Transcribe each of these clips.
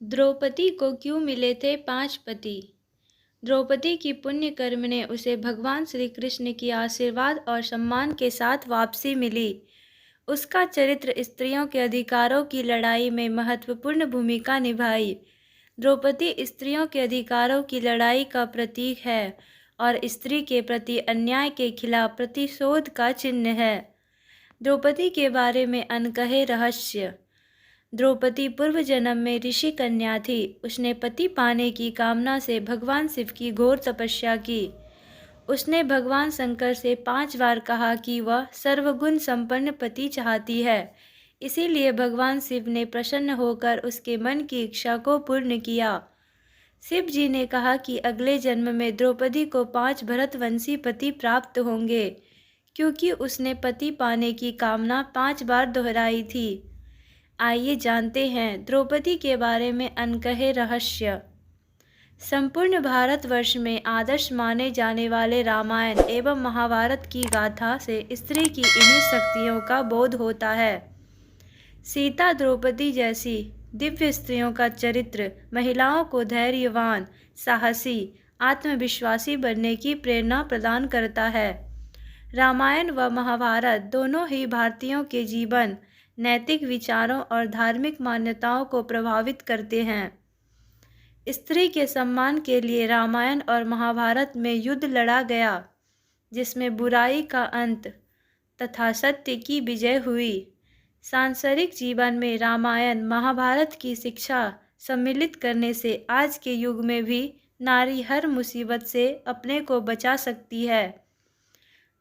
द्रौपदी को क्यों मिले थे 5 पति? द्रौपदी की पुण्य कर्म ने उसे भगवान श्री कृष्ण की आशीर्वाद और सम्मान के साथ वापसी मिली। उसका चरित्र स्त्रियों के अधिकारों की लड़ाई में महत्वपूर्ण भूमिका निभाई। द्रौपदी स्त्रियों के अधिकारों की लड़ाई का प्रतीक है और स्त्री के प्रति अन्याय के खिलाफ प्रतिशोध का चिन्ह है। द्रौपदी के बारे में अनकहे रहस्य। द्रौपदी पूर्व जन्म में ऋषि कन्या थी। उसने पति पाने की कामना से भगवान शिव की घोर तपस्या की। उसने भगवान शंकर से 5 बार कहा कि वह सर्वगुण संपन्न पति चाहती है। इसीलिए भगवान शिव ने प्रसन्न होकर उसके मन की इच्छा को पूर्ण किया। शिव जी ने कहा कि अगले जन्म में द्रौपदी को 5 भरतवंशी पति प्राप्त होंगे, क्योंकि उसने पति पाने की कामना 5 बार दोहराई थी। आइए जानते हैं द्रौपदी के बारे में अनकहे रहस्य। संपूर्ण भारतवर्ष में आदर्श माने जाने वाले रामायण एवं महाभारत की गाथा से स्त्री की इन्हीं शक्तियों का बोध होता है। सीता, द्रौपदी जैसी दिव्य स्त्रियों का चरित्र महिलाओं को धैर्यवान, साहसी, आत्मविश्वासी बनने की प्रेरणा प्रदान करता है। रामायण व महाभारत दोनों ही भारतीयों के जीवन, नैतिक विचारों और धार्मिक मान्यताओं को प्रभावित करते हैं। स्त्री के सम्मान के लिए रामायण और महाभारत में युद्ध लड़ा गया, जिसमें बुराई का अंत तथा सत्य की विजय हुई। सांसारिक जीवन में रामायण महाभारत की शिक्षा सम्मिलित करने से आज के युग में भी नारी हर मुसीबत से अपने को बचा सकती है।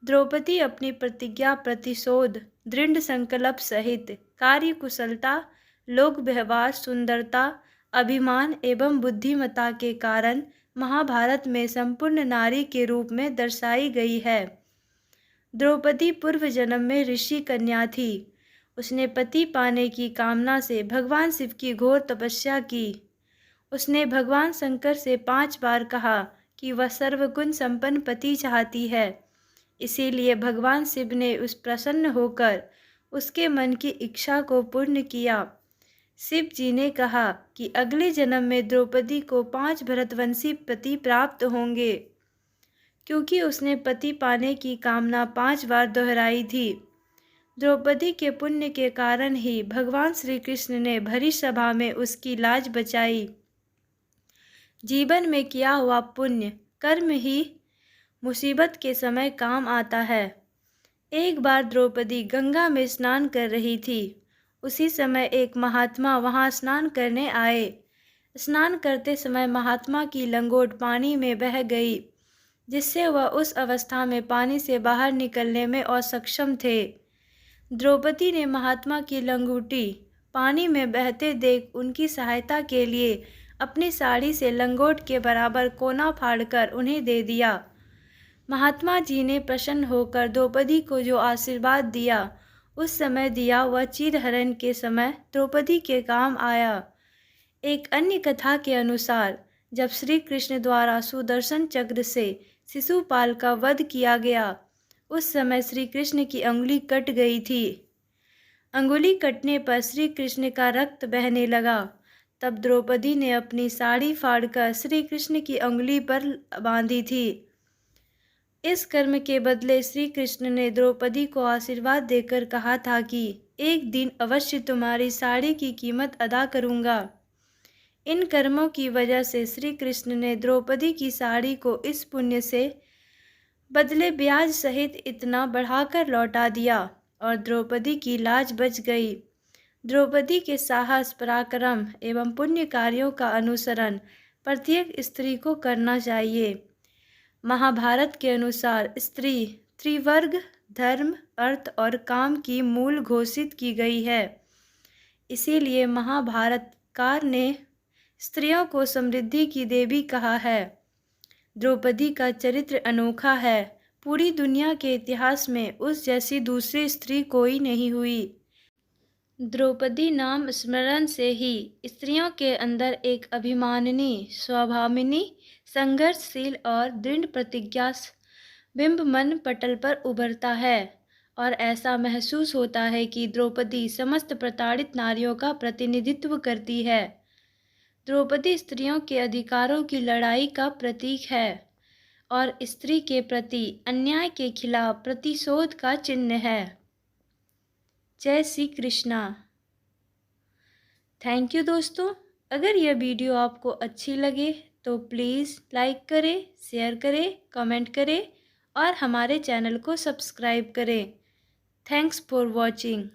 द्रौपदी अपनी प्रतिज्ञा, प्रतिशोध, दृढ़ संकल्प सहित कार्यकुशलता, लोक व्यवहार, सुंदरता, अभिमान एवं बुद्धिमत्ता के कारण महाभारत में संपूर्ण नारी के रूप में दर्शाई गई है। द्रौपदी पूर्व जन्म में ऋषि कन्या थी। उसने पति पाने की कामना से भगवान शिव की घोर तपस्या की। उसने भगवान शंकर से 5 बार कहा कि वह सर्वगुण संपन्न पति चाहती है। इसीलिए भगवान शिव ने उस प्रसन्न होकर उसके मन की इच्छा को पूर्ण किया। शिव जी ने कहा कि अगले जन्म में द्रौपदी को 5 भरतवंशी पति प्राप्त होंगे, क्योंकि उसने पति पाने की कामना 5 बार दोहराई थी। द्रौपदी के पुण्य के कारण ही भगवान श्री कृष्ण ने भरी सभा में उसकी लाज बचाई। जीवन में किया हुआ पुण्य कर्म ही मुसीबत के समय काम आता है। एक बार द्रौपदी गंगा में स्नान कर रही थी। उसी समय एक महात्मा वहां स्नान करने आए। स्नान करते समय महात्मा की लंगोट पानी में बह गई, जिससे वह उस अवस्था में पानी से बाहर निकलने में असक्षम थे। द्रौपदी ने महात्मा की लंगोटी पानी में बहते देख उनकी सहायता के लिए अपनी साड़ी से लंगोट के बराबर कोना फाड़कर उन्हें दे दिया। महात्मा जी ने प्रसन्न होकर द्रौपदी को जो आशीर्वाद दिया, उस समय दिया वह चीरहरण के समय द्रौपदी के काम आया। एक अन्य कथा के अनुसार जब श्री कृष्ण द्वारा सुदर्शन चक्र से शिशुपाल का वध किया गया, उस समय श्री कृष्ण की अंगुली कट गई थी। अंगुली कटने पर श्री कृष्ण का रक्त बहने लगा। तब द्रौपदी ने अपनी साड़ी फाड़कर श्री कृष्ण की अंगुली पर बांधी थी। इस कर्म के बदले श्री कृष्ण ने द्रौपदी को आशीर्वाद देकर कहा था कि एक दिन अवश्य तुम्हारी साड़ी की कीमत अदा करूंगा। इन कर्मों की वजह से श्री कृष्ण ने द्रौपदी की साड़ी को इस पुण्य से बदले ब्याज सहित इतना बढ़ाकर लौटा दिया और द्रौपदी की लाज बच गई। द्रौपदी के साहस, पराक्रम एवं पुण्य कार्यों का अनुसरण प्रत्येक स्त्री को करना चाहिए। महाभारत के अनुसार स्त्री त्रिवर्ग धर्म, अर्थ और काम की मूल घोषित की गई है। इसीलिए महाभारतकार ने स्त्रियों को समृद्धि की देवी कहा है। द्रौपदी का चरित्र अनोखा है। पूरी दुनिया के इतिहास में उस जैसी दूसरी स्त्री कोई नहीं हुई। द्रौपदी नाम स्मरण से ही स्त्रियों के अंदर एक अभिमानिनी, स्वाभिमानी, संघर्षशील और दृढ़ प्रतिज्ञा बिंब मन पटल पर उभरता है और ऐसा महसूस होता है कि द्रौपदी समस्त प्रताड़ित नारियों का प्रतिनिधित्व करती है। द्रौपदी स्त्रियों के अधिकारों की लड़ाई का प्रतीक है और स्त्री के प्रति अन्याय के खिलाफ प्रतिशोध का चिन्ह है। जय श्री कृष्णा। थैंक यू दोस्तों। अगर यह वीडियो आपको अच्छी लगे तो प्लीज़ लाइक करें, शेयर करें, कमेंट करें और हमारे चैनल को सब्सक्राइब करें। Thanks for watching.